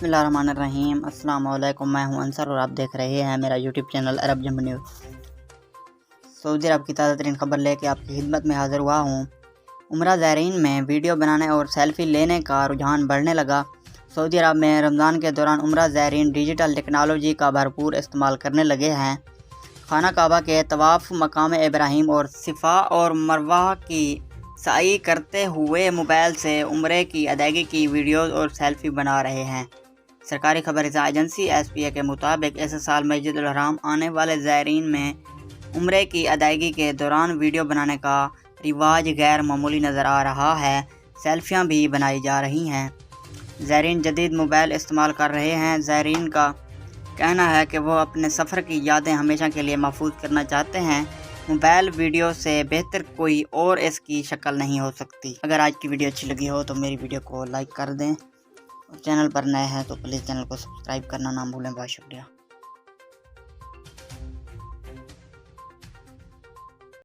बिस्मिल्लाहिर्रहमानिर्रहीम। अस्सलाम वालेकुम। मैं हूं अंसर और आप देख रहे हैं मेरा यूट्यूब चैनल अरब जंब न्यूज़। सऊदी अरब की ताज़ा तरीन खबर लेके आपकी खिदमत में हाज़िर हुआ हूं। उम्रा ज़ायरीन में वीडियो बनाने और सेल्फ़ी लेने का रुझान बढ़ने लगा। सऊदी अरब में रमज़ान के दौरान उम्रा ज़ायरीन डिजिटल टेक्नोलॉजी का भरपूर इस्तेमाल करने लगे हैं। खाना काबा के तवाफ़, मकाम इब्राहिम और सिफ़ा और मरवा की साई करते हुए मोबाइल से उम्रे की अदायगी की वीडियोज़ और सेल्फ़ी बना रहे हैं। सरकारी खबर एजेंसी SPA के मुताबिक इस साल मस्जिदुल हराम आने वाले ज़ायरीन में उम्रे की अदायगी के दौरान वीडियो बनाने का रिवाज गैर मामूली नज़र आ रहा है। सेल्फियाँ भी बनाई जा रही हैं। ज़ायरीन जदीद मोबाइल इस्तेमाल कर रहे हैं। ज़ायरीन का कहना है कि वो अपने सफ़र की यादें हमेशा के लिए महफूज करना चाहते हैं। मोबाइल वीडियो से बेहतर कोई और इसकी शक्ल नहीं हो सकती। अगर आज की वीडियो अच्छी लगी हो तो मेरी वीडियो को लाइक कर दें और चैनल पर नए हैं तो प्लीज़ चैनल को सब्सक्राइब करना ना भूलें। बहुत शुक्रिया।